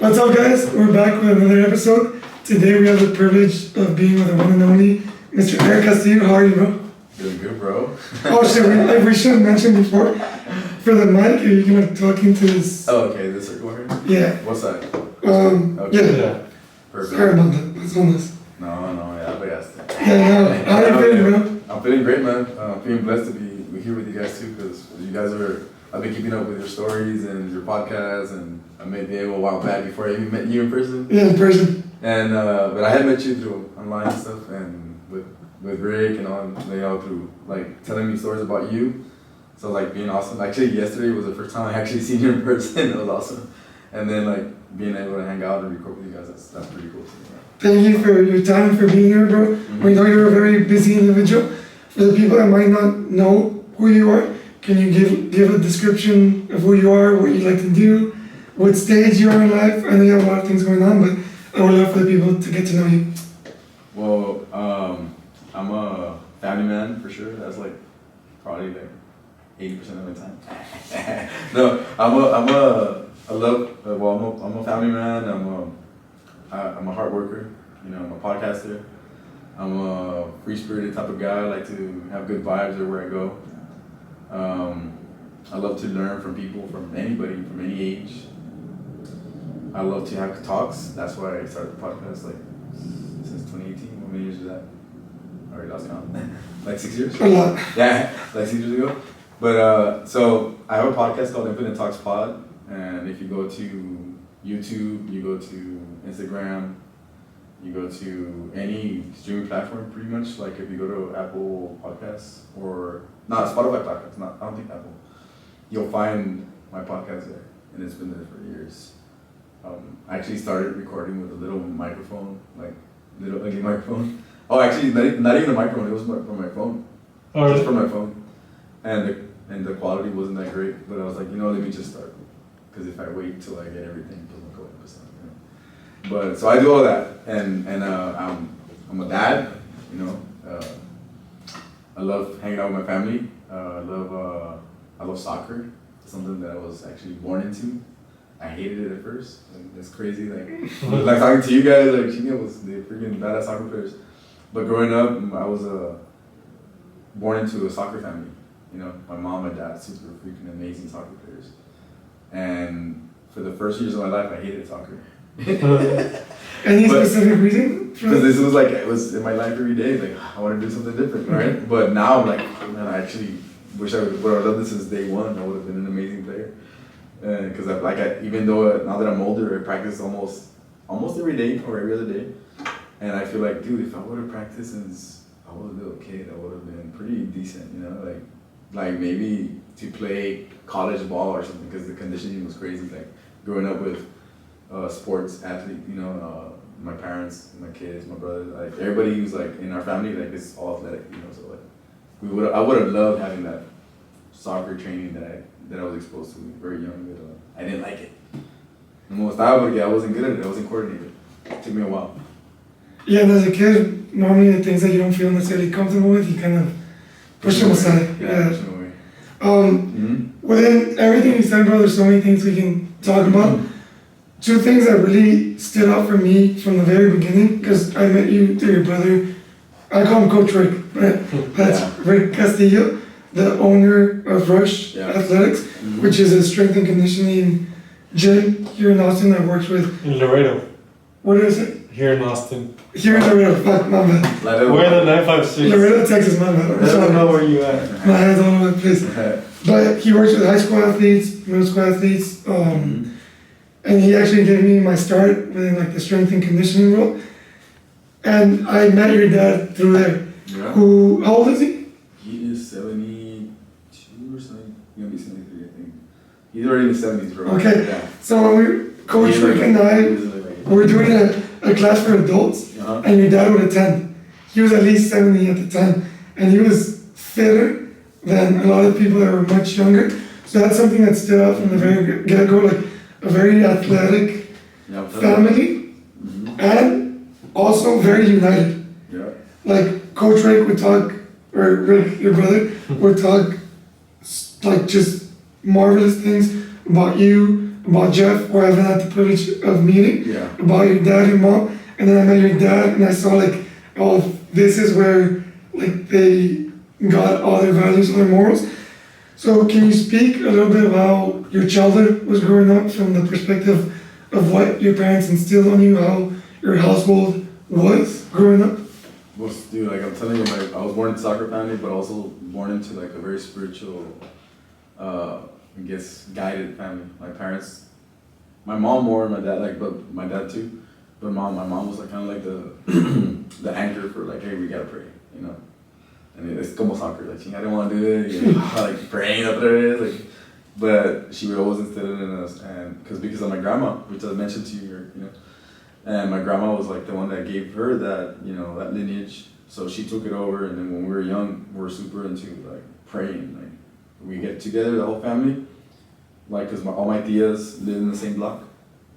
What's up, guys? We're back with another episode. Today we have the privilege of being with the one and only Mr. Castillo. How are you, bro? Doing good, bro. Oh shit, we should have mentioned before. For the mic, are you gonna talk into this? Oh, okay, this circle here? Yeah. What's that? Okay. Yeah. Perfect. Sorry about that. What's on this? No, yeah, but yes. Yeah, no. How are you feeling, bro? I'm feeling great, man. I'm feeling blessed to be here with you guys too, because you guys I've been keeping up with your stories and your podcasts, and I met Diego a while back before I even met you in person. Yeah, in person. And, but I had met you through online and stuff, and with Rick and all, they all through, like, telling me stories about you. So, like, being awesome. Actually, yesterday was the first time I actually seen you in person. It was awesome. And then, like, being able to hang out and record with you guys, that's pretty cool too. Thank you for your time, for being here, bro. Mm-hmm. We know you're a very busy individual. For the people that might not know who you are, can you give a description of who you are, what you like to do, what stage you are in life? I know you have a lot of things going on, but I would love for the people to get to know you. Well, I'm a family man for sure. That's like probably like 80% of my time. No, I'm a family man. I'm a hard worker. You know, I'm a podcaster. I'm a free-spirited type of guy. I like to have good vibes everywhere I go. I love to learn from people, from anybody, from any age. I love to have talks. That's why I started the podcast like since 2018. How many years is that? I already lost count. Like 6 years? A lot. Yeah, like 6 years ago. But so I have a podcast called Infinite Talks Pod, and if you go to YouTube, you go to Instagram, you go to any streaming platform pretty much. Like if you go to Apple Podcasts or not Spotify Podcasts, I don't think Apple, you'll find my podcast there, and it's been there for years. I actually started recording with a little microphone, like little ugly microphone. Oh, actually, not even a microphone. It was from my phone. Oh, really? Just from my phone, and the quality wasn't that great. But I was like, let me just start, because if I wait till I get everything, it doesn't go 100%. But so I do all that, and I'm a dad. I love hanging out with my family. I love soccer. Something that I was actually born into. I hated it at first. Like, it's crazy. Like talking to you guys, like Chino was the freaking badass soccer players. But growing up, I was born into a soccer family. My mom and dad, super freaking amazing soccer players. And for the first years of my life, I hated soccer. Any specific reason? Because this was it was in my life every day. Like, I want to do something different, right? But now I'm like, man, I actually wish I would have done this since day one. I would have been an amazing player. Because even though now that I'm older, I practice almost every day or every other day, and I feel like, dude, if I would have practiced since I was a little kid, I would have been pretty decent, like maybe to play college ball or something, because the conditioning was crazy. Like growing up with sports athlete, my parents, my kids, my brother, like everybody who's like in our family, like is all athletic, so like I would have loved having that soccer training that I was exposed to very young, but I didn't like it. And I wasn't good at it. I wasn't coordinated. It took me a while. Yeah, and as a kid, normally the things that you don't feel necessarily comfortable with, you kind of push them aside. Yeah. Push them away. Within everything you said, bro, there's so many things we can talk about. Two things that really stood out for me from the very beginning, because I met you through your brother. I call him Coach Rick, but that's Rick Castillo, the owner of Rush Athletics, which is a strength and conditioning gym here in Austin that works with... In Laredo. What is it? Here in Austin. Here in Laredo, fuck, my bad. We're in the 956. Laredo, Texas, my bad. I don't know where you at. My head's all over the place. But he works with high school athletes, middle school athletes, and he actually gave me my start within like the strength and conditioning role. And I met your dad through there. Yeah. How old is he? He is 72 or something. He's gonna be 73, I think. He's already in the 70s, bro. Okay. Yeah. So when Coach Rick and I were doing a class for adults, and your dad would attend. He was at least 70 at the time, and he was fitter than a lot of people that were much younger. So that's something that stood out from the very get-go, like a very athletic family, and also very united. Yeah. Like Coach Rick would talk, or Rick, your brother, would talk like just marvelous things about you, about Jeff, who I haven't had the privilege of meeting, Yeah. about your dad and mom, and then I met your dad, and I saw like, oh, this is where like they got all their values and their morals. So can you speak a little bit about your childhood was growing up from the perspective of what your parents instilled on you, how your household was growing up? Well, dude, like I'm telling you, I was born in a soccer family, but also born into like a very spiritual, I guess, guided family. My parents, my mom more, my dad, like, but my dad too. But my mom was like kind of like the the anchor for like, hey, we gotta pray, you know. And it's como soccer, like, I didn't want to do it, you know, like praying up there, like, but she would always instill it in us, and because of my grandma, which I mentioned to you, you know. And my grandma was like the one that gave her that, you know, that lineage. So she took it over, and then when we were young, we were super into like praying. Like we get together, the whole family, like because all my tias live in the same block.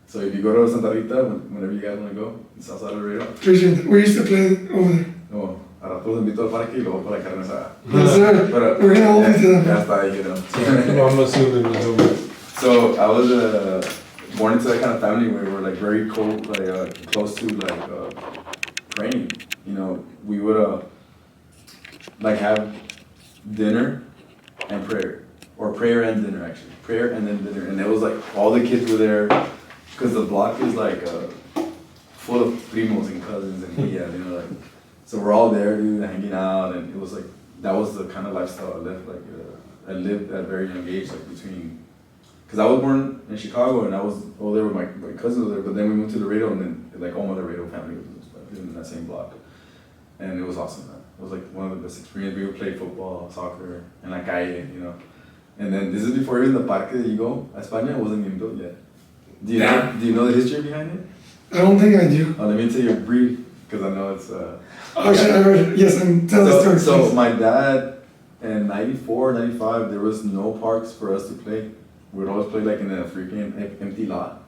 So if you go to Santa Rita, whenever you guys want to go, it's outside of Laredo. Appreciate it. We used to play over there. Oh, a rato los invito al parque y luego para la carne asada. Yes, sir. Pero We're gonna hold you to that. ya está ahí, you know. I'm assuming it's over. So I was born into that kind of family where we're like very cold, like close to like praying. You know, we would like have dinner and prayer, or prayer and dinner actually, prayer and then dinner, and it was like all the kids were there, because the block is like full of primos and cousins and tias, you know, like, so we're all there, dude, hanging out, and it was like that was the kind of lifestyle I lived. Like I lived at a very young age, like between. Because I was born in Chicago, and I was over there with my cousins there, but then we moved to Laredo, and then like all my Laredo family was in that same block, and it was awesome, man. It was like one of the best experiences. We would play football, soccer, in la calle, you know. And then this is before even the parque that you go, España wasn't even built yet. Do you know the history behind it? I don't think I do. Oh, let me tell you a brief, because I know it's. Actually, I heard it. Yes, and tell the story. So please. my dad, in 94, 95, there was no parks for us to play. We'd always play like in a freaking empty lot,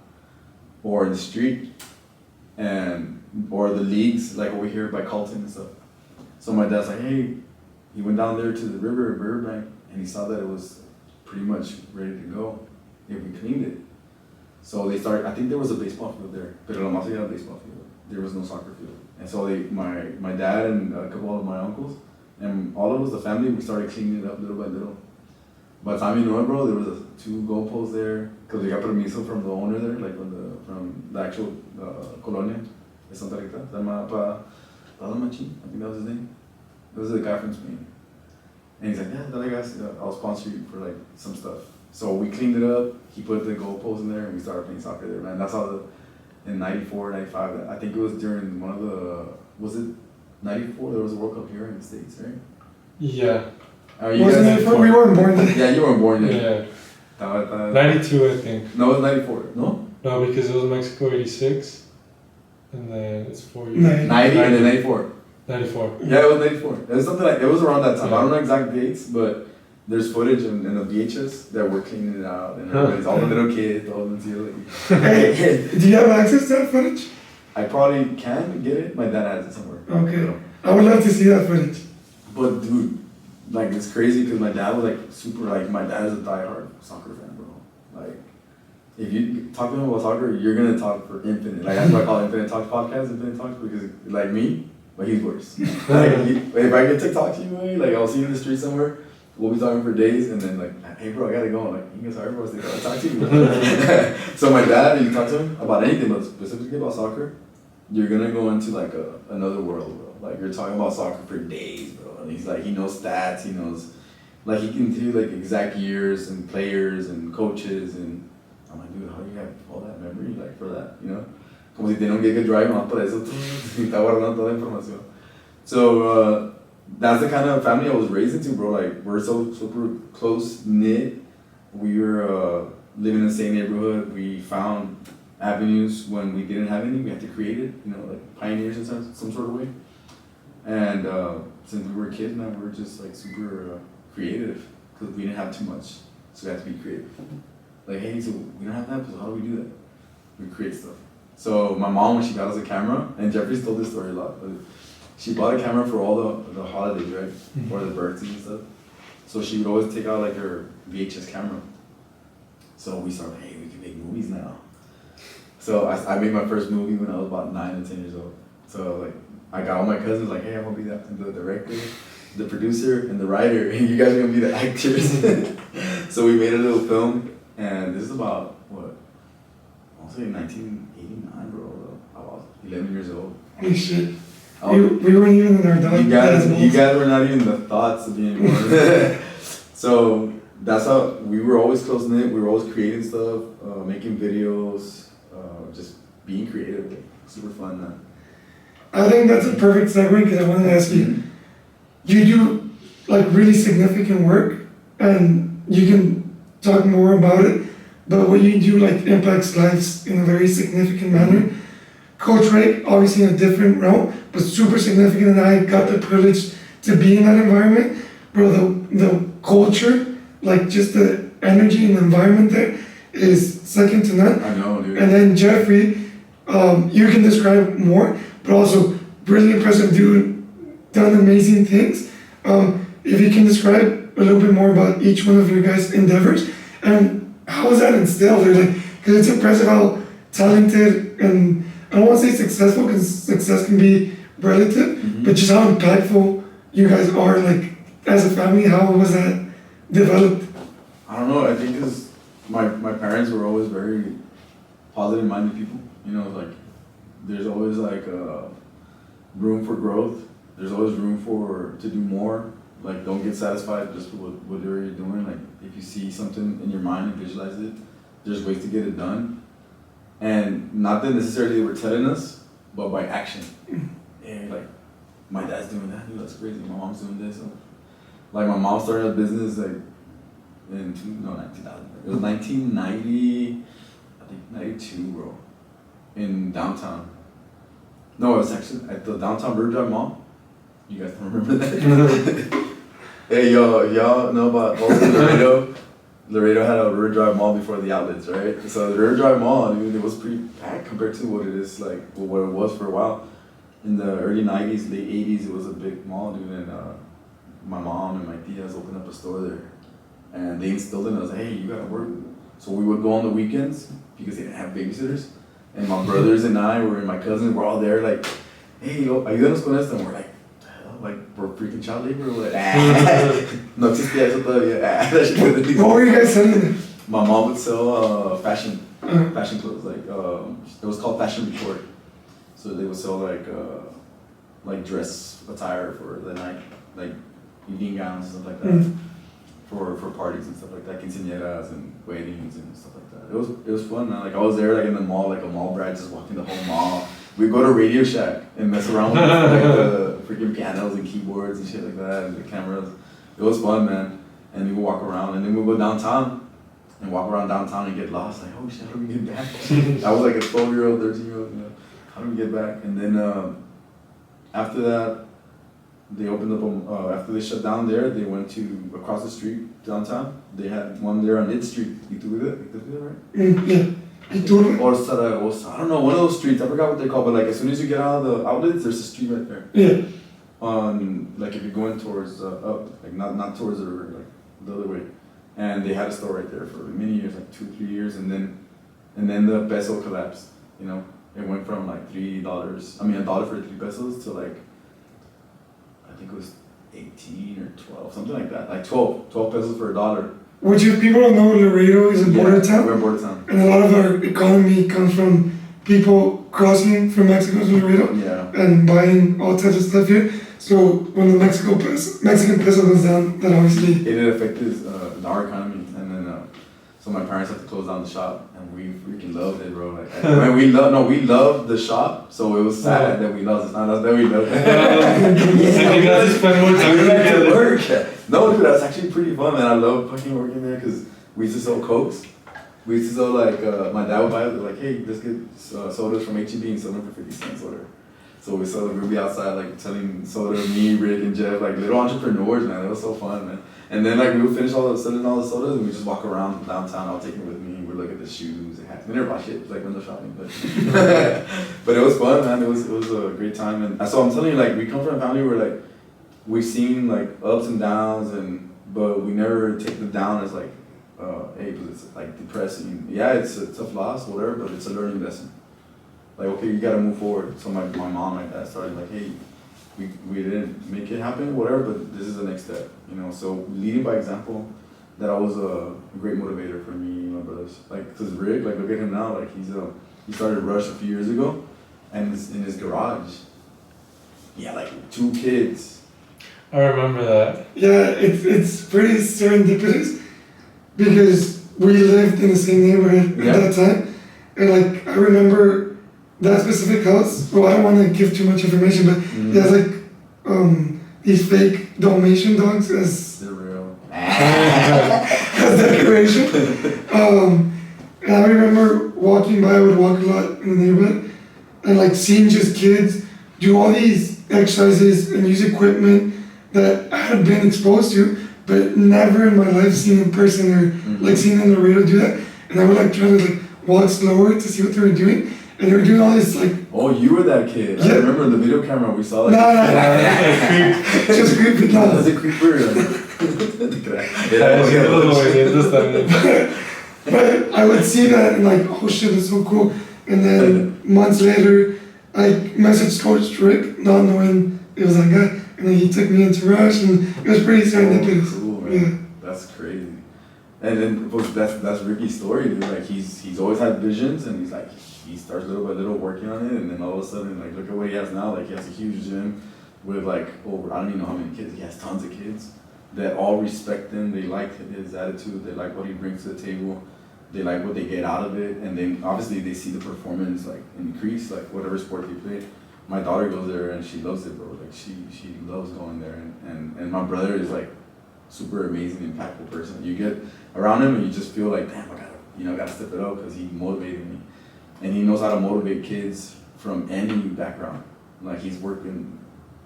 or in the street, or the leagues like over here by Colton and stuff. So my dad's like, hey, he went down there to the riverbank, and he saw that it was pretty much ready to go if we cleaned it. So they started. I think there was a baseball field there, pero lo más era a baseball field. There was no soccer field, and so my dad and a couple of my uncles and all of us, the family, we started cleaning it up little by little. By the time you know it, bro, there was two goalposts there, because we got permiso from the owner there, like from the actual colonia de Santa Rita. I think that was his name. That was the guy from Spain. And he's like, yeah, that guys, I'll sponsor you for like some stuff. So we cleaned it up, he put the goalposts in there, and we started playing soccer there, man. That's how in 94, 95, I think it was during one of was it 94? There was a World Cup here in the States, right? Yeah. You Wasn't guys, it for we weren't born then? yeah, you weren't born yet. Yeah. 92, I think. No, it was 94. No? No, because it was Mexico 86, and then it's 4 years. 90 and then 94. 94. Yeah, it was 94. It was something like, it was around that time. I don't know exact dates, but there's footage in the VHS that we're cleaning it out, and everybody's all the little kids, all the like. Hey, do you have access to that footage? I probably can get it. My dad has it somewhere. Okay. I would love to see that footage. But dude, like it's crazy because my dad was like super, like my dad is a diehard soccer fan, bro. Like if you talk to him about soccer, you're gonna talk for infinite. Like that's why I call it Infinite Talks podcast, Infinite Talks, because like me, but he's worse. Like if I get to talk to you, like I'll see you in the street somewhere, we'll be talking for days, and then like, hey bro, I gotta go. I'm like, you guys hard for us to talk to you. So my dad, you talk to him about anything, but specifically about soccer, you're gonna go into like another world, bro. Like you're talking about soccer for days, bro. And he's like, he knows stats, he knows, like he can tell you like exact years and players and coaches, and I'm like, dude, how do you have all that memory, like for that, you know? Como si tiene un giga drive más para eso, está guardando toda la información. So that's the kind of family I was raised into, bro. Like we're so super close knit. We were living in the same neighborhood. We found avenues when we didn't have any. We had to create it, you know, like pioneers in some sort of way. And since we were kids, man, we were just like super creative because we didn't have too much, so we had to be creative. Like, hey, so we don't have that, so how do we do that? We create stuff. So my mom, when she got us a camera, and Jeffrey's told this story a lot, but she bought a camera for all the holidays, right? Mm-hmm. Or the birthdays and stuff. So she would always take out like her VHS camera. So we started, hey, we can make movies now. So I made my first movie when I was about 9 or 10 years old. So like, I got all my cousins like, hey, I'm gonna be the director, the producer, and the writer, and you guys are gonna be the actors. So we made a little film, and this is about, what, I'll say 1989, bro. I was 11 years old. Holy shit. We weren't even in our dog. You guys were not even the thoughts of being born. So that's how, we were always close-knit, we were always creating stuff, making videos, just being creative, like, super fun, man. I think that's a perfect segue because I wanted to ask you, you do like really significant work and you can talk more about it, but what you do like impacts lives in a very significant manner. Coach Ray, obviously in a different realm, but super significant, and I got the privilege to be in that environment. Bro, the culture, like just the energy and the environment there is second to none. I know, dude. And then Jeffrey, you can describe more, but also really impressive dude, done amazing things. If you can describe a little bit more about each one of your guys' endeavors, and how is that instilled? Or like, because it's impressive how talented and I don't want to say successful because success can be relative, but just how impactful you guys are, like as a family. How was that developed? I don't know. I think because my parents were always very positive-minded people. You know, like there's always like room for growth. There's always room to do more. Like, don't get satisfied just with whatever you're doing. Like, if you see something in your mind and visualize it, there's ways to get it done. And not that necessarily they were telling us, but by action. And like, my dad's doing that, dude, that's crazy. My mom's doing this. Like, my mom started a business like not 2000. It was 1990, I think 92, bro, in downtown. No, it was actually at the downtown River Drive Mall. You guys don't remember that? Hey, y'all know about Laredo? Laredo had a River Drive Mall before the outlets, right? So the River Drive Mall, dude, it was pretty packed compared to what it is, like, what it was for a while. In the early 90s, late 80s, it was a big mall, dude, and my mom and my tias opened up a store there. And they instilled in us, hey, you gotta work. So we would go on the weekends because they didn't have babysitters. And my brothers and I and my cousins were all there, like, hey, ayúdanos con esto. And we're like, like, we're freaking child labor. We're like, no existía eso todavía. What were you guys selling? My mom would sell fashion clothes. Like, it was called Fashion Report. So they would sell like dress attire for the night, like evening gowns and stuff like that, for parties and stuff like that, quinceañeras and weddings and stuff like that. It was fun, man. Like, I was there like in the mall, like a mall brat, just walking the whole mall. We'd go to Radio Shack and mess around with like the freaking pianos and keyboards and shit like that, and the cameras. It was fun, man. And we would walk around, and then we'd go downtown and walk around downtown and get lost. Like, oh shit, how do we get back? I was like a 12-year-old, 13-year-old, you know. How do we get back? And then after that, they opened up, after they shut down there, they went to across the street downtown. They had one there on Id Street. Iturbide, right? Yeah. Or Zaragoza. I don't know, one of those streets. I forgot what they call, but like as soon as you get out of the outlets, there's a street right there. Yeah. Like if you're going towards up, like not towards the river, like the other way. And they had a store right there for many years, like 2-3 years, and then the peso collapsed. You know, it went from like $1 for 3 pesos to like, I think it was 18 or 12, something like that. Like 12 pesos for $1. Which, if people don't know, Laredo is a border town. We're a border town. And a lot of our economy comes from people crossing from Mexico to Laredo. Yeah. And buying all types of stuff here. So when the Mexican peso goes down, that obviously... It affected our economy. And then, so my parents had to close down the shop. And we freaking loved it, bro. Like, we loved the shop. So it was sad that we lost it. It's not that we loved it. You guys spend more time together. Work. No, dude, that's actually pretty fun, man. I love fucking working there because we used to sell Cokes. We used to sell, like, my dad would buy it, like, hey, let's get sodas from H-E-B and sell them for 50 cents or whatever. So we'd be outside, like, selling soda, me, Rick, and Jeff, like, little entrepreneurs, man. It was so fun, man. And then, like, we would finish selling all the sodas, and we just walk around downtown. I'll take it with me. We'd look at the shoes and hats. We never bought shit, like, window shopping, but but it was fun, man. It was a great time. And so I'm telling you, like, we come from a family where, like, we've seen, like, ups and downs, but we never take the down as, like, hey, but it's like depressing. Yeah, it's a tough loss, whatever, but it's a learning lesson. Like, okay, you gotta move forward. So my mom and dad started like, hey, we didn't make it happen, whatever, but this is the next step, you know. So leading by example, that was a great motivator for me and my brothers. Like, cause Rick, like, look at him now, like he started Rush a few years ago, and in his garage, he had like 2 kids. I remember that. Yeah, it's pretty serendipitous because we lived in the same neighborhood at that time, and like I remember that specific house. Well, I don't want to give too much information, but it has like these fake Dalmatian dogs as They're real. as decoration. And I remember walking by. I would walk a lot in the neighborhood, and like seeing just kids do all these exercises and use equipment that I had been exposed to, but never in my life seen in person or like seen in the radio do that. And I would like try to like walk slower to see what they were doing, and they were doing all this like. Oh, you were that kid. Yeah. I remember in the video camera we saw that. No. Just creepy. No. That's a creeper. But I would see that and like, oh shit, that's so cool. And then months later, I messaged Coach Rick, not knowing it was that guy. And then he took me into Rush, and it was pretty serendipitous. Oh, cool, man. Yeah. That's crazy. And then that's Ricky's story, dude. Like he's always had visions, and he's like he starts little by little working on it, and then all of a sudden, like look at what he has now. Like he has a huge gym with like over I don't even know how many kids. He has tons of kids that all respect him. They like his attitude. They like what he brings to the table. They like what they get out of it, and then obviously they see the performance like increase, like whatever sport they play. My daughter goes there and she loves it, bro. Like she loves going there, and my brother is like super amazing, impactful person. You get around him and you just feel like, damn, I gotta step it up because he motivated me, and he knows how to motivate kids from any background. Like he's worked in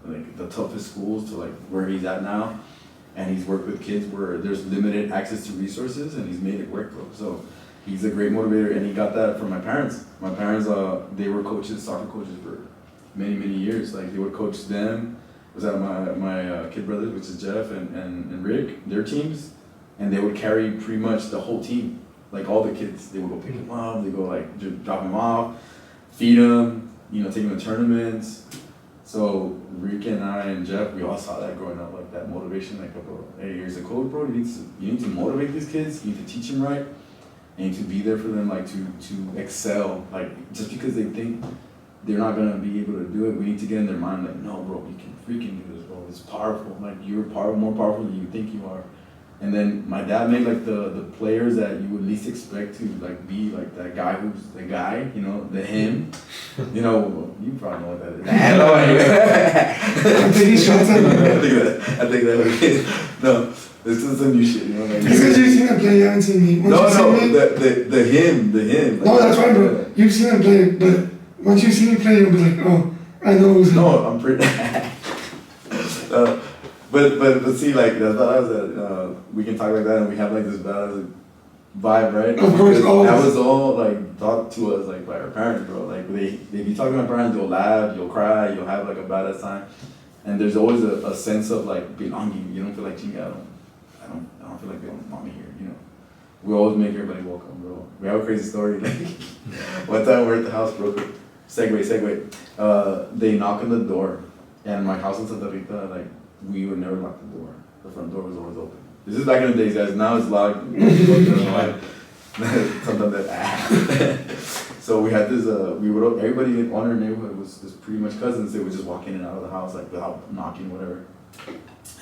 like the toughest schools to like where he's at now. And he's worked with kids where there's limited access to resources, and he's made it work, bro. So he's a great motivator, and he got that from my parents. My parents, they were coaches, soccer coaches for many, many years. Like they would coach them. It was at my kid brothers, which is Jeff and Rick, their teams, and they would carry pretty much the whole team. Like all the kids, they would go pick them up, they go like drop them off, feed them, you know, take them to tournaments. So Rick and I and Jeff, we all saw that growing up, like that motivation, like, bro, hey, here's a coach, bro. You need to motivate these kids. You need to teach them right, and you need to be there for them, like to excel. Like just because they think they're not gonna be able to do it, we need to get in their mind, like, no, bro, you can freaking do this, bro. It's powerful. Like you're more powerful than you think you are. And then my dad made like the players that you would least expect to like be like that guy who's the guy, you know, the him. You know, you probably know what that is. I'm taking shots at him. I think that no, this is some new shit, you know what I mean? It's because you've seen him play, you haven't seen me. Once the him. Like, no, that's right, bro. You've seen him play, but once you've seen him play, you'll be like, oh, I know who's him. No, I'm pretty. But see, like that's not us that we can talk like that and we have like this badass vibe, right? Of course, always. That was all like taught to us like by our parents, bro. Like if you talk to my parents, you'll laugh, you'll cry, you'll have like a badass time, and there's always a sense of like belonging. You don't feel like, gee, I don't feel like they don't want me here, you know. We always make everybody welcome, bro. We have a crazy story. Like one time we're at the house, bro. Segue. They knock on the door, and my house in Santa Rita, like. We would never lock the door. The front door was always open. This is back in the days, guys. Now it's locked. Sometimes that. So we had this. Everybody in our neighborhood was pretty much cousins. They would just walk in and out of the house like without knocking, whatever.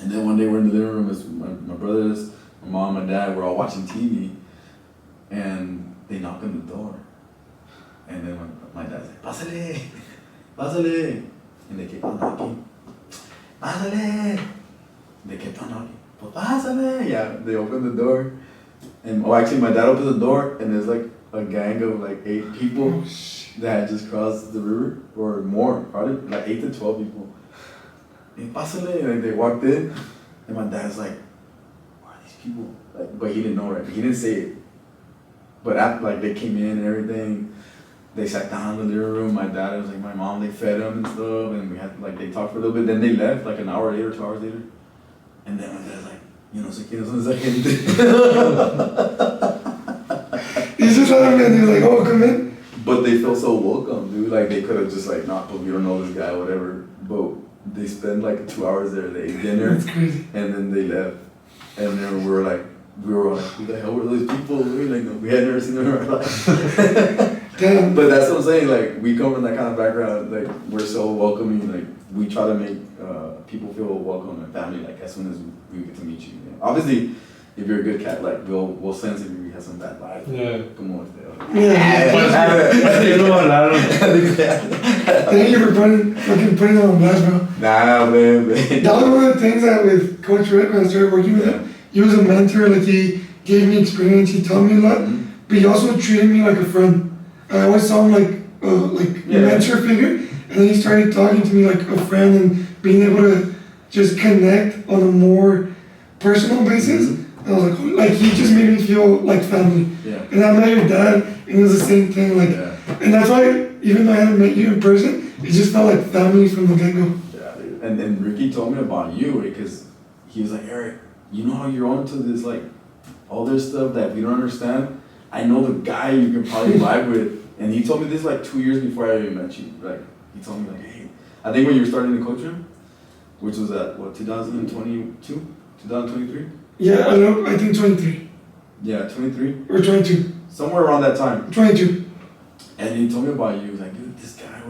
And then one day we're in the living room. It's my brothers, my mom, my dad. We're all watching TV, and they knock on the door. And then my dad's like, "Pásale, pásale," and they keep on knocking. Pásale! They kept on knocking. Pásale! Yeah, they opened the door. And actually my dad opens the door and there's like a gang of like 8 people that had just crossed the river or more, probably like 8 to 12 people. And pásale! And they walked in and my dad's like, who are these people? Like, but he didn't know, right? He didn't say it. But after like they came in and everything, they sat down in the living room. My dad was like, my mom, they fed them and stuff, and we had like they talked for a little bit. Then they left like an hour later, 2 hours later, and then my dad's like, yo no sé quiénes son esa gente. You just let them in, you're like, oh, come in. But they felt so welcome, dude. Like they could have just like, nah, but we don't know this guy, whatever. But they spent like 2 hours there. They ate dinner, That's crazy. and then they left. And then we were like, who the hell were those people? We had never seen them in our life. Damn. But that's what I'm saying. Like we come from that kind of background. Like we're so welcoming. Like we try to make people feel welcome and family. Like as soon as we get to meet you. Obviously, if you're a good cat, like we'll sense if you have some bad vibes. Yeah. Come on, Thank you for putting it on blast, bro. Nah, man. That was one of the things that with Coach Rick, when I started working with him, he was a mentor. Like he gave me experience. He taught me a lot, but he also treated me like a friend. I always saw him like a mentor figure, and then he started talking to me like a friend and being able to just connect on a more personal basis. I was like he just made me feel like family. Yeah. And I met your dad, and it was the same thing. Like, and that's why even though I hadn't met you in person, it just felt like family from the get go. Yeah, dude. And then Ricky told me about you because he was like, Eric, you know how you're onto this like all this stuff that we don't understand. I know the guy you can probably vibe with, and he told me this like 2 years before I even met you. Like he told me like, hey, I think when you were starting the coach room, which was at what 2022, 2023. Yeah, I think 23. Yeah, 23. Or 22. Somewhere around that time. 22. And he told me about you. He was like, dude, this guy,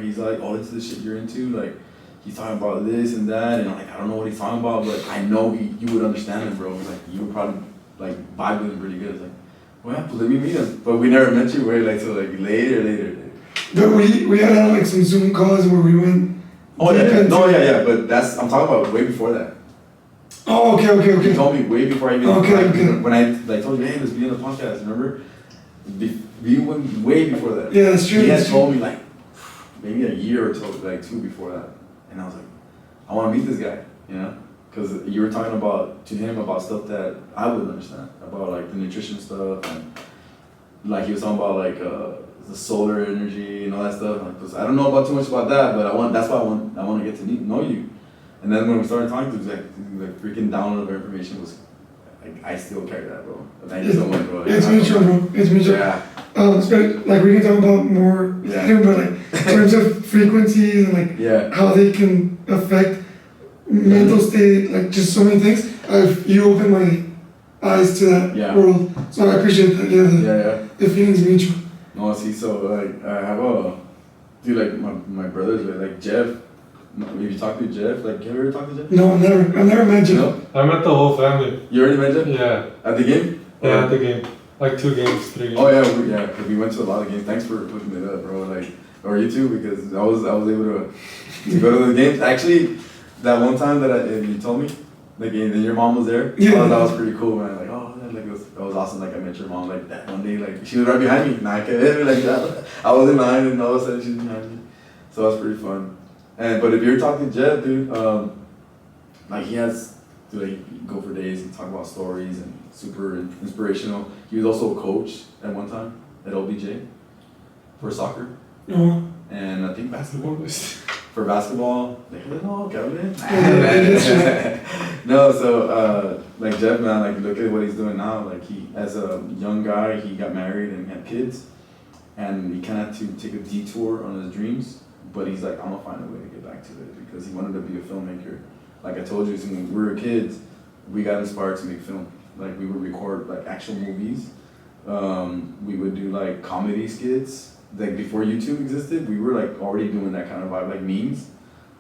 he's like all into the shit you're into. Like, he's talking about this and that. And I'm like, I don't know what he's talking about, but I know you would understand him, bro. He's like, you would probably like vibe with him pretty good. It's like, well, yeah, let me meet him. But we never met you. Till like later. But we had like some Zoom calls where we went. Oh yeah. But I'm talking about way before that. Oh, okay. He told me way before I even when I like told you, hey, let's be on the podcast. Remember? We went way before that. Yeah, that's true. He had told me like maybe a year or like 2 before that, and I was like, I want to meet this guy, you know, because you were talking to him about stuff that I wouldn't understand about like the nutrition stuff and like he was talking about like the solar energy and all that stuff. Like, 'cause I don't know about too much about that, but that's why I want to get to know you. And then when we started talking to him, like freaking download of information was, like, I still carry that, bro. Thank you so much, bro. It's mutual, bro. It's mutual. Yeah. So, like we can talk about more later, but like in terms of frequencies and like how they can affect mental state, like just so many things. You opened my eyes to that world, so I appreciate that. The feeling's mutual. No, see, so like I have like my brothers like Jeff. Have you talked to Jeff? Like, have you ever talked to Jeff? No, I've never met Jeff. No? I met the whole family. You already met Jeff? Yeah. At the game? Yeah, at the game. Like 2 games, 3 games. Oh yeah, cause we went to a lot of games. Thanks for hooking it up, bro. Like, or you too, because I was able to go to the games. Actually, that one time that you told me, like, and your mom was there. Yeah. That was pretty cool, man. Like, oh, man, like that was awesome. Like, I met your mom like that one day. Like, she was right behind me. Nah, I can't hit me like that. I was in line, and all of a sudden she was behind me. So that was pretty fun. But if you're talking to Jeff, dude, like he has to like go for days and talk about stories and super inspirational. He was also a coach at one time at OBJ for soccer. And I think basketball. For basketball, no, so like Jeff, man, like look at what he's doing now. Like he, as a young guy, he got married and had kids, and he kind of had to take a detour on his dreams. But he's like, I'm gonna find a way to get back to it because he wanted to be a filmmaker. Like I told you, when we were kids, we got inspired to make film. Like we would record like actual movies. We would do like comedy skits. Like before YouTube existed, we were like already doing that kind of vibe, like memes.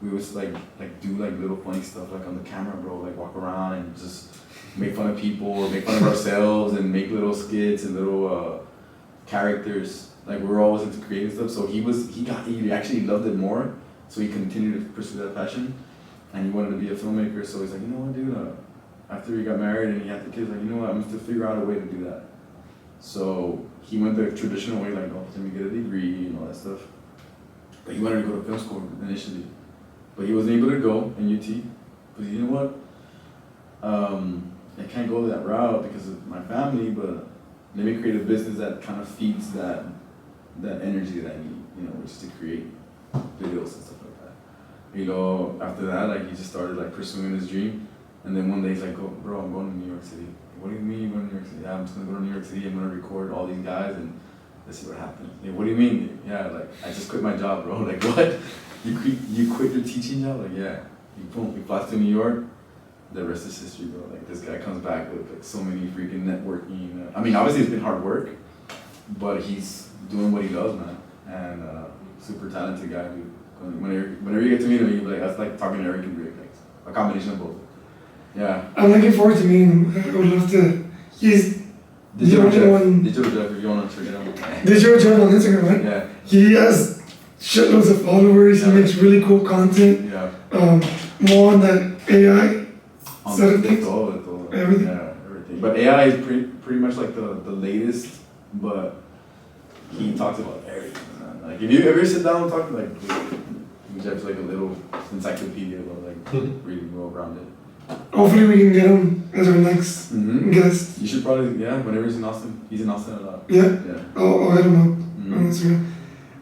We would like do like little funny stuff like on the camera, bro. Like walk around and just make fun of people or make fun of ourselves and make little skits and little characters. Like we were always into creating stuff. So he actually loved it more. So he continued to pursue that passion, and he wanted to be a filmmaker. So he's like, you know what, dude? After he got married and he had the kids, like, you know what? I'm going to figure out a way to do that. So he went the traditional way, like, oh, let me get a degree and all that stuff. But he wanted to go to film school initially, but he wasn't able to go in UT. But you know what? I can't go that route because of my family. But let me create a business that kind of feeds that energy that I need, you know, which is to create videos and stuff like that. You know, after that, like he just started like pursuing his dream, And then one day he's like, oh, bro, I'm going to New York City. What do you mean you're going to New York City? Yeah, I'm just going to go to New York City. I'm going to record all these guys and let's see what happens. Like, what do you mean? Yeah, like, I just quit my job, bro. Like, what? You quit your teaching job? Like, yeah. He flies to New York. The rest is history, bro. Like, this guy comes back with like so many freaking networking. I mean, obviously it's been hard work, but he's doing what he does, man. And super talented guy. Whenever you get to meet him, you're like, that's like talking to Eric and Rick. Like, a combination of both. Yeah. I'm looking forward to meeting him. I would love to. He's the only one. Digital Jeff, if you want to check it out. Digital Jeff on Instagram, right? Yeah. He has shitloads of followers. Yeah. He makes really cool content. Yeah. More on that AI side of things. Everything. Yeah, everything. But AI is pretty much like the latest, but he talks about everything. Man. Like, if you ever sit down and talk, like, Jeff's like a little encyclopedia, but like really well rounded. Hopefully we can get him as our next guest. You should probably, yeah, whenever he's in Austin. He's in Austin a lot. Yeah? Yeah. I'll hit him up on Instagram.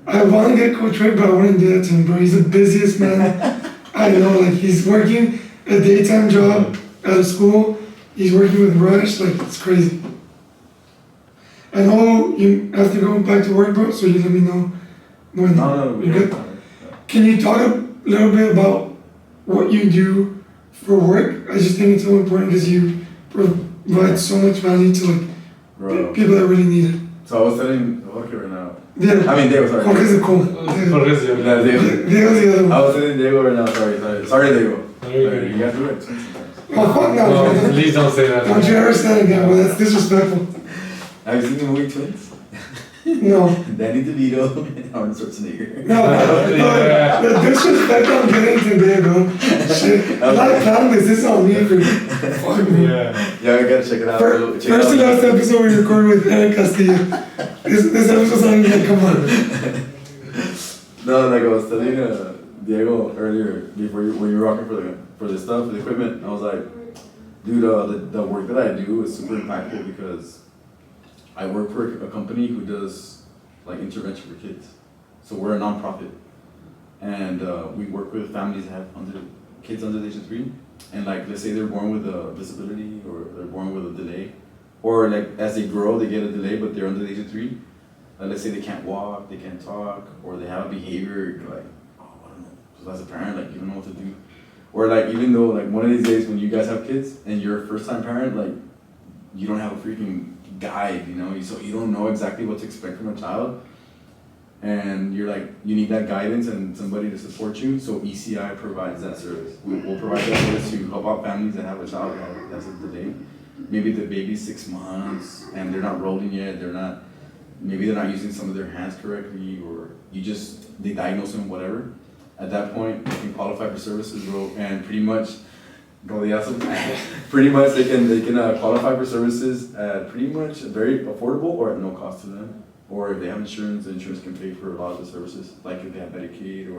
I want to get Coach Rick, but I wouldn't do that to him, bro. He's the busiest man. I know, like, he's working a daytime job at a school. He's working with Rush, like, it's crazy. I know you have to go back to work, bro, so you let me know when you're good. Can you talk a little bit about what you do for work? I just think it's so important because you provide so much value to like people that really need it. So I was telling Jorge right now. Yeah. I mean, Diego, sorry. Jorge's a cool. Jorge's the Yeah, Diego. Diego's the other one. I was telling Diego right now, sorry, Diego. You gotta do it sometimes. Oh, fuck no, No, man. please don't say that. Don't you ever say that again, bro. That's disrespectful. Have you seen the movie Twins? No. Danny DeVito and Arnold Schwarzenegger. No, the disrespect I'm getting today, bro. Shit. Not countless, this is on me for fuck me. Yeah. Yeah, I gotta check it out. First and last episode we recorded with Castillo. This episode's not even gonna come on. No, like I was telling Diego earlier, when you were rocking for the stuff, for the equipment, I was like, dude, the work that I do is super impactful because I work for a company who does like intervention for kids. So we're a nonprofit, and we work with families that have kids under the age of 3, and like let's say they're born with a disability or they're born with a delay, or like as they grow they get a delay but they're under the age of 3. Let's say they can't walk, they can't talk, or they have a behavior like, oh, I don't know. So as a parent, like you don't know what to do, or like even though like one of these days when you guys have kids and you're a first-time parent, like you don't have a freaking guide, you know, so you don't know exactly what to expect from a child, and you're like, you need that guidance and somebody to support you. So ECI provides that service. We'll provide that service to help out families that have a child that's a delay. Maybe the baby's 6 months and they're not rolling yet. Maybe they're not using some of their hands correctly, or they diagnose them, whatever. At that point, they can qualify for services, bro, and pretty much. Pretty much they can qualify for services at pretty much very affordable or at no cost to them. Or if they have insurance, the insurance can pay for a lot of the services. Like if they have Medicaid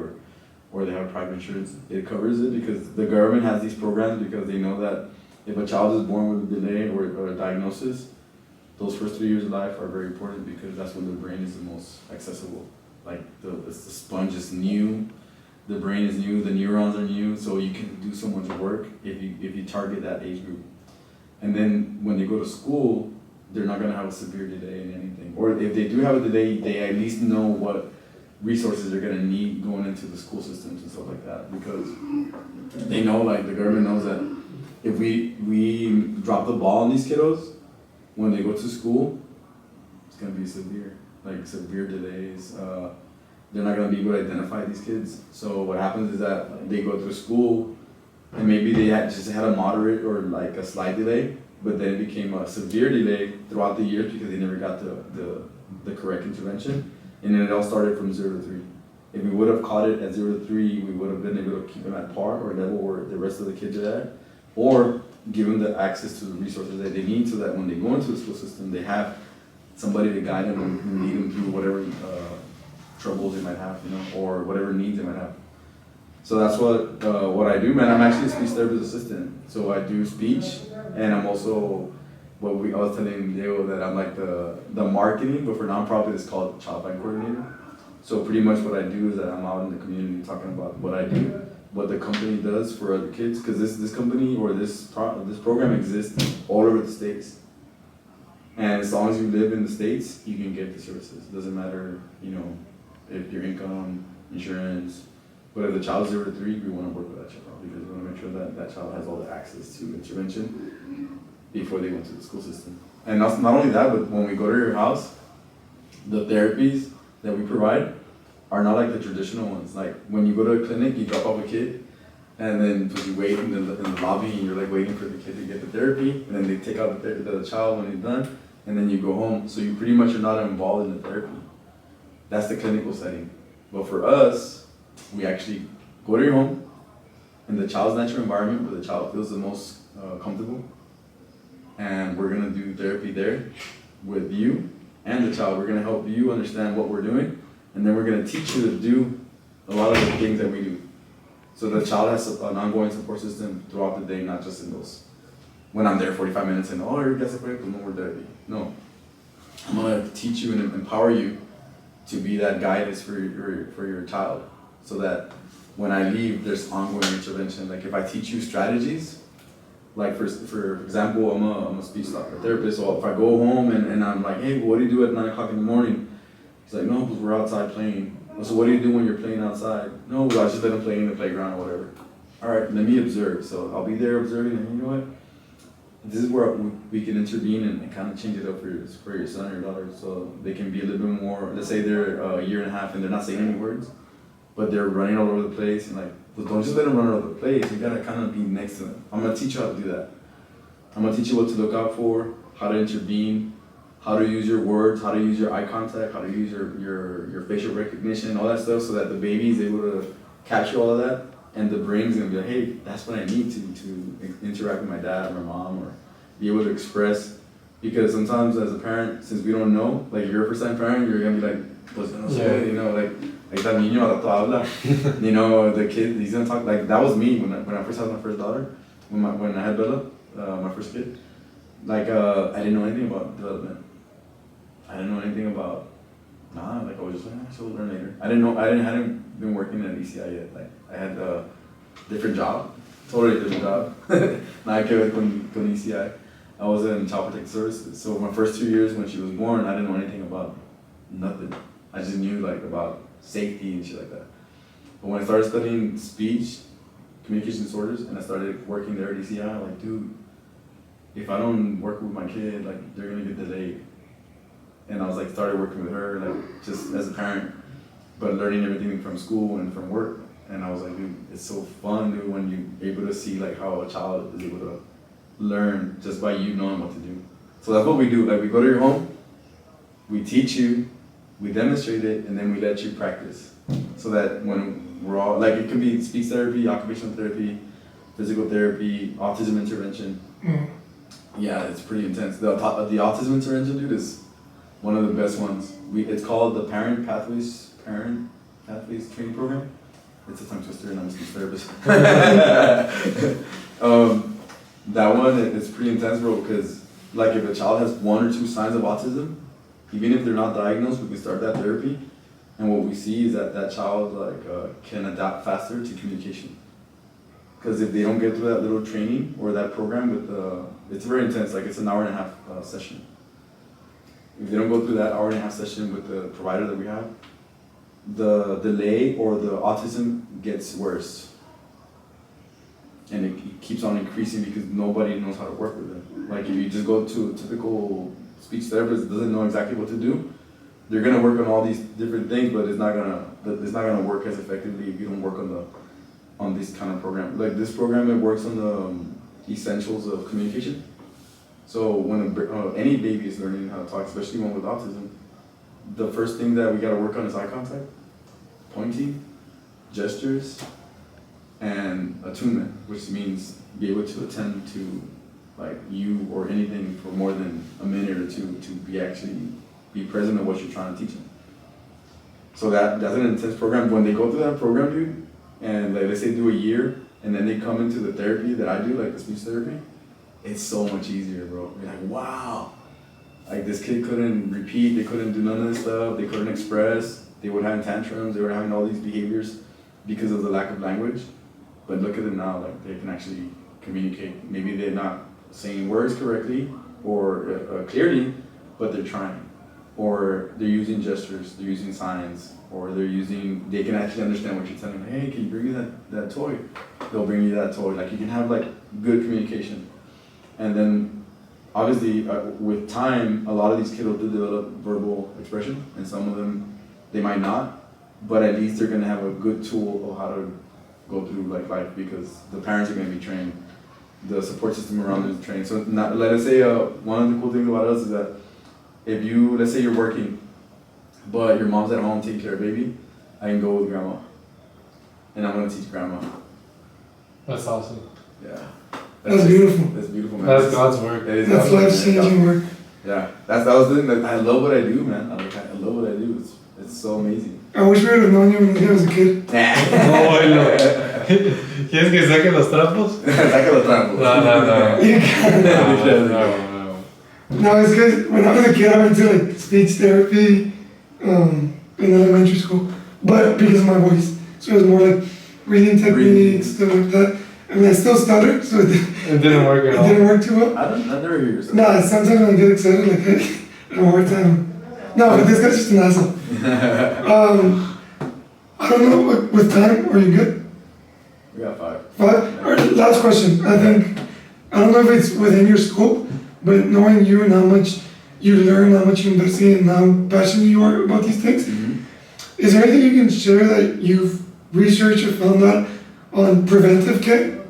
or they have private insurance, it covers it because the government has these programs because they know that if a child is born with a delay or a diagnosis, those first 3 years of life are very important because that's when the brain is the most accessible. Like the sponge is new. The brain is new, the neurons are new, so you can do so much work if you target that age group. And then when they go to school, they're not gonna have a severe delay in anything. Or if they do have a delay, they at least know what resources they're gonna need going into the school systems and stuff like that. Because they know, like the government knows that if we drop the ball on these kiddos, when they go to school, it's gonna be severe. Like severe delays. They're not going to be able to identify these kids. So what happens is that they go through school and maybe they just had a moderate or like a slight delay, but then it became a severe delay throughout the years because they never got the correct intervention. And then it all started from 0 to 3. If we would have caught it at 0 to 3, we would have been able to keep them at par or level where the rest of the kids are at, or give them the access to the resources that they need so that when they go into the school system, they have somebody to guide them and lead them through whatever troubles they might have, you know, or whatever needs they might have. So that's what I do, man. I'm actually a speech therapist assistant. So I do speech, and I'm also I was telling Diego that I'm like the marketing, but for nonprofit it's called child find coordinator. So pretty much what I do is that I'm out in the community talking about what I do, what the company does for other kids, because this company or this program exists all over the States. And as long as you live in the States, you can get the services. It doesn't matter, if your income, insurance, but if the child's 0 to 3, we want to work with that child because we want to make sure that that child has all the access to intervention before they went to the school system. And not only that, but when we go to your house, the therapies that we provide are not like the traditional ones. Like when you go to a clinic, you drop off a kid, and then you wait in the lobby, and you're like waiting for the kid to get the therapy, and then they take out the child when he's done, and then you go home. So you pretty much are not involved in the therapy. That's the clinical setting. But for us, we actually go to your home, in the child's natural environment where the child feels the most comfortable, and we're gonna do therapy there with you and the child. We're gonna help you understand what we're doing, and then we're gonna teach you to do a lot of the things that we do. So the child has an ongoing support system throughout the day, not just in those. When I'm there 45 minutes and, you guys are no more therapy. No. I'm gonna teach you and empower you to be that guidance for your child, so that when I leave, there's ongoing intervention. Like if I teach you strategies, like for example, I'm a speech therapist, so if I go home and I'm like, hey, what do you do at 9 o'clock in the morning? He's like, no, because we're outside playing. So what do you do when you're playing outside? No, well, I just let them play in the playground or whatever. All right, let me observe. So I'll be there observing, and you know what? This is where we can intervene and kind of change it up for your son or your daughter, so they can be a little bit more. Let's say they're a year and a half and they're not saying any words, but they're running all over the place, and but don't just let them run all over the place. You gotta kind of be next to them. I'm gonna teach you how to do that. I'm gonna teach you what to look out for, how to intervene, how to use your words, how to use your eye contact, how to use your facial recognition, all that stuff, so that the baby is able to capture all of that, and the brain's gonna be like, hey, that's what I need to interact with my dad or my mom, or be able to express. Because sometimes as a parent, since we don't know, like you're a first-time parent, you're gonna be like, pues no sé, like that niño al rato habla, the kid, he's gonna talk. Like that was me when I first had my first daughter, when I had Bella, my first kid. Like I didn't know anything about development. I didn't know anything about I was just like, I should learn later. I hadn't been working at ECI yet. Like I had a different job, totally different job. Now I came con ECI. I was in child protective services. So my first 2 years when she was born, I didn't know anything about nothing. I just knew about safety and shit like that. But when I started studying speech, communication disorders, and I started working there at ECI, I'm like, dude, if I don't work with my kid, they're gonna get delayed. And I was started working with her, just as a parent, but learning everything from school and from work. And I was like, dude, it's so fun, dude, when you're able to see how a child is able to learn just by you knowing what to do. So that's what we do. We go to your home, we teach you, we demonstrate it, and then we let you practice. So that when we're all, it could be speech therapy, occupational therapy, physical therapy, autism intervention. Yeah, it's pretty intense. The autism intervention, dude, is one of the best ones. It's called the Parent Pathways Training Program. It's a tongue twister, and I'm a speech therapist. That one, it's pretty intense, bro, because if a child has 1 or 2 signs of autism, even if they're not diagnosed, we can start that therapy. And what we see is that child can adapt faster to communication. Because if they don't get through that little training or that program it's very intense, it's an 1.5 hour session. If they don't go through that 1.5 hour session with the provider that we have, the delay or the autism gets worse. And it keeps on increasing because nobody knows how to work with it. If you just go to a typical speech therapist that doesn't know exactly what to do, they're gonna work on all these different things, but it's not gonna work as effectively if you don't work on this kind of program. This program, it works on the essentials of communication. So when any baby is learning how to talk, especially one with autism, the first thing that we gotta work on is eye contact, pointing, gestures, and attunement, which means be able to attend to you or anything for more than a minute or two to be present in what you're trying to teach them. So that's an intense program. When they go through that program, dude, and let's say do a year, and then they come into the therapy that I do, the speech therapy, it's so much easier, bro. You're like, wow. This kid couldn't repeat, they couldn't do none of this stuff, they couldn't express, they were having tantrums, they were having all these behaviors because of the lack of language. But look at them now, like they can actually communicate. Maybe they're not saying words correctly or clearly, but they're trying. Or they're using gestures, they're using signs, or they can actually understand what you're telling them. Hey, can you bring me that toy? They'll bring you that toy. Like you can have like good communication. And then obviously with time, a lot of these kids do develop verbal expression, and some of them, they might not, but at least they're gonna have a good tool of how to go through like life, because the parents are gonna be trained, the support system around them is trained. So let us say one of the cool things about us is that if you, let's say you're working, but your mom's at home taking care of baby, I can go with grandma, and I'm gonna teach grandma. That's awesome. Yeah. That's beautiful. That's beautiful, man. That's God's work. That's life-changing work. Yeah, that was the thing. That I love what I do, man. I love what I do. It's so amazing. I wish we would have known you when you was a kid. No, bueno. ¿Quieres que saque los trapos? Saca los trapos. No. You can't. No. No, it's because when I was a kid, I went to like speech therapy in elementary school, but because of my voice, so it was more like reading techniques, stuff like that. I mean, I still stutter, so it didn't work at all. It didn't work too well. I never hear yourself. Nah, sometimes when I get excited, like I have a hard time. No, but this guy's just an asshole. I don't know, with time, are you good? We got 5. 5? All right, last question. I don't know if it's within your scope, but knowing you and how much you learn, how much you investigate, and how passionate you are about these things, is there anything you can share that you've researched or found out on preventive care?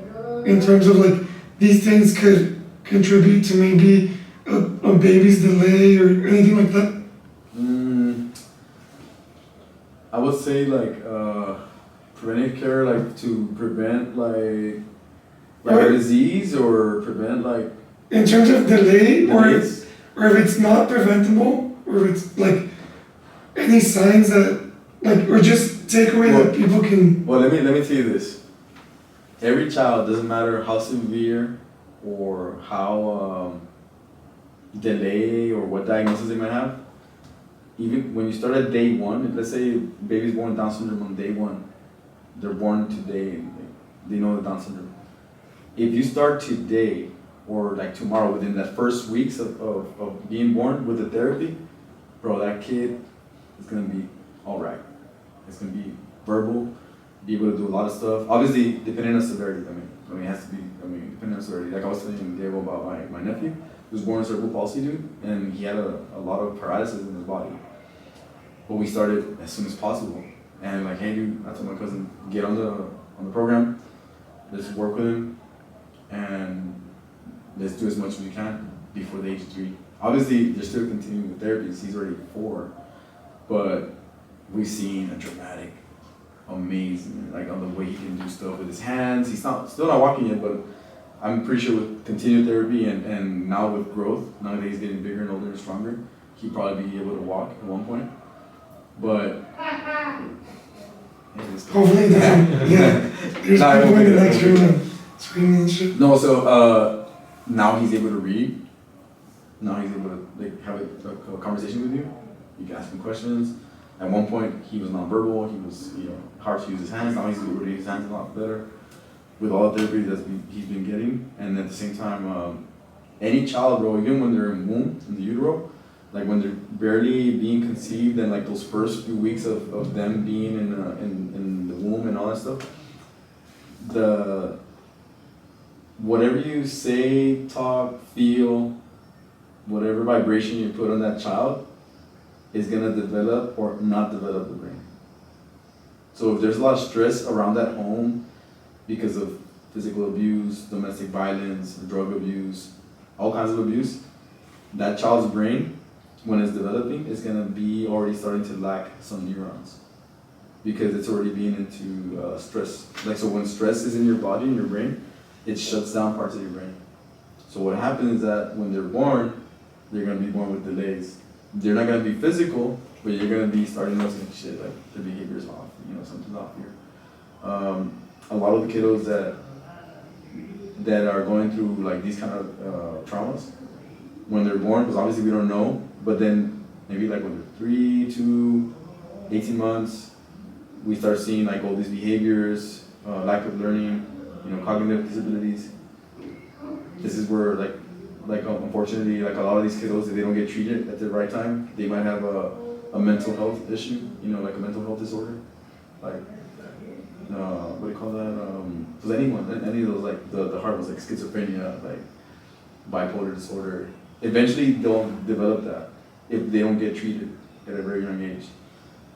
In terms of like, these things could contribute to maybe a baby's delay or anything like that? I would say like preventive care, like to prevent like a disease or prevent like. In terms of delay, or delays? if it's not preventable, or if it's like any signs that like, or just take away that people can. Well, let me tell you this. Every child, doesn't matter how severe or how delay or what diagnosis they might have, even when you start at day 1, let's say baby's born with Down syndrome on day 1, they're born today, they know the Down syndrome. If you start today or like tomorrow, within that first weeks of being born with the therapy, bro, that kid is gonna be all right. It's gonna be verbal, be able to do a lot of stuff. Obviously, depending on severity. I mean, it has to be. Depending on severity. Like I was telling Diego about my nephew, who was born with cerebral palsy, dude, and he had a lot of paralysis in his body. But we started as soon as possible, and like, hey, dude, I told my cousin, get on the program, let's work with him, and let's do as much as we can before the age of 3. Obviously, they're still continuing with therapies. He's already 4, but we've seen a dramatic, amazing, like on the way he can do stuff with his hands. He's still not walking yet, but I'm pretty sure with continued therapy and now with growth, now that he's getting bigger and older and stronger, he'd probably be able to walk at one point. But Hopefully it doesn't. Yeah. There's people in the next room and screaming and shit. No, so now he's able to read. Now he's able to like have a conversation with you. You can ask him questions. At one point, he was nonverbal. He was, hard to use his hands. Now he's able to use his hands a lot better with all the therapy he's been getting. And at the same time, any child, bro, even when they're in womb, in the utero, like when they're barely being conceived and like those first few weeks of them being in the womb and all that stuff, whatever you say, talk, feel, whatever vibration you put on that child is gonna develop or not develop the brain. So if there's a lot of stress around that home because of physical abuse, domestic violence, drug abuse, all kinds of abuse, that child's brain, when it's developing, is gonna be already starting to lack some neurons because it's already being into stress. Like, so when stress is in your body, in your brain, it shuts down parts of your brain. So what happens is that when they're born, they're gonna be born with delays. They're not gonna be physical, but you're gonna be starting noticing shit like the behavior's off, something's off here. A lot of the kiddos that are going through like these kind of traumas, when they're born, because obviously we don't know, but then maybe like when they're 3 to 18 months, we start seeing like all these behaviors, lack of learning, cognitive disabilities. This is where unfortunately, like a lot of these kiddos, if they don't get treated at the right time, they might have a mental health issue, like a mental health disorder, like what do you call that? Does any of those, like the hard ones, like schizophrenia, like bipolar disorder, eventually they'll develop that if they don't get treated at a very young age.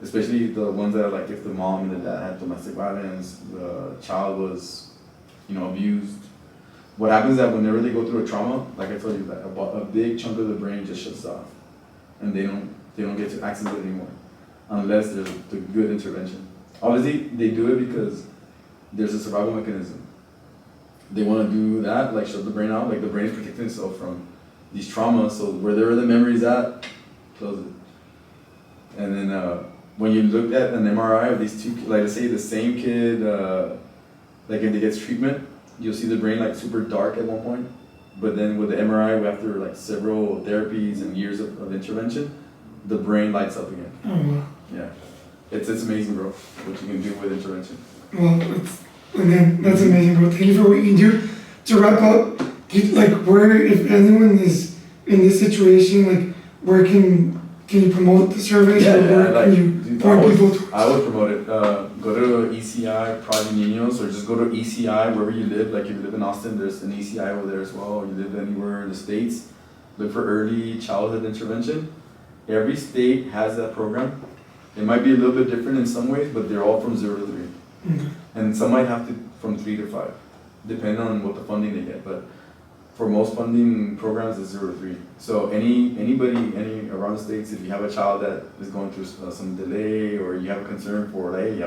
Especially the ones that are like if the mom and the dad had domestic violence, the child was, abused. What happens is that whenever they go through a trauma, like I told you, that a big chunk of the brain just shuts off, and they don't get to access it anymore, unless there's a good intervention. Obviously, they do it because there's a survival mechanism. They want to do that, like shut the brain out, like the brain is protecting itself from these traumas. So wherever the memory's at, close it. And then when you look at an MRI of these two, like let's say the same kid, like if they get treatment, you'll see the brain like super dark at one point, but then with the MRI, after like several therapies and years of intervention, the brain lights up again. Oh, wow. Yeah, it's amazing, bro, what you can do with intervention. Well, that's amazing, bro. Thank you for what you do. To wrap up, where, if anyone is in this situation, like, where can you promote the service, or where can you point people to? I would promote it. Go to ECI Pride Niños, or just go to ECI wherever you live. Like if you live in Austin, there's an ECI over there as well. Or you live anywhere in the States, look for early childhood intervention. Every state has that program. It might be a little bit different in some ways, but they're all from 0 to 3. Okay. And some might have to from 3 to 5, depending on what the funding they get. But for most funding programs, it's 0 to 3. So anybody around the States, if you have a child that is going through some delay, or you have a concern for, like, hey,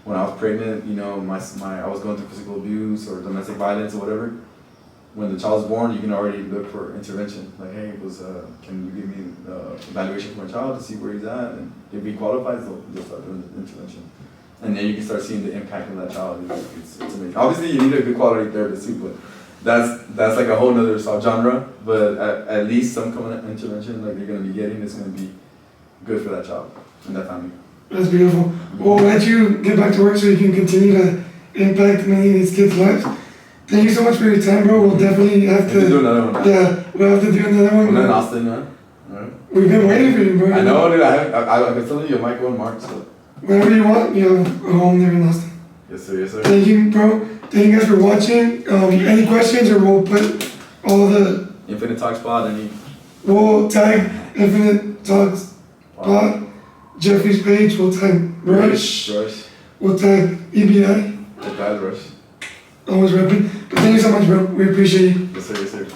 when I was pregnant, I was going through physical abuse or domestic violence or whatever. When the child's born, you can already look for intervention. Like, hey, can you give me evaluation for my child to see where he's at? And if he qualifies, they'll start doing the intervention. And then you can start seeing the impact of that child. It's amazing. Obviously, you need a good quality therapist too, but that's like a whole nother subgenre. But at least some kind of intervention like they're going to be getting is going to be good for that child and that family. That's beautiful. Well, we'll let you get back to work so you can continue to impact many of these kids' lives. Thank you so much for your time, bro. We'll definitely have to do another one. Yeah, we'll have to do another one. We're in Austin, man. Right. We've been waiting for you, bro. I know, dude. I can tell you might go in March. So. Whenever you want, you have a home there in Austin. Yes, sir. Yes, sir. Thank you, bro. Thank you guys for watching. Any questions, or we'll put all the Infinite Talks Pod. We'll tag Infinite Talks Pod. Jeffrey's page. We'll tag Rush. We'll tag EBI. Rush. Always repping. But thank you so much, bro. We appreciate you. Yes, sir. Yes, sir.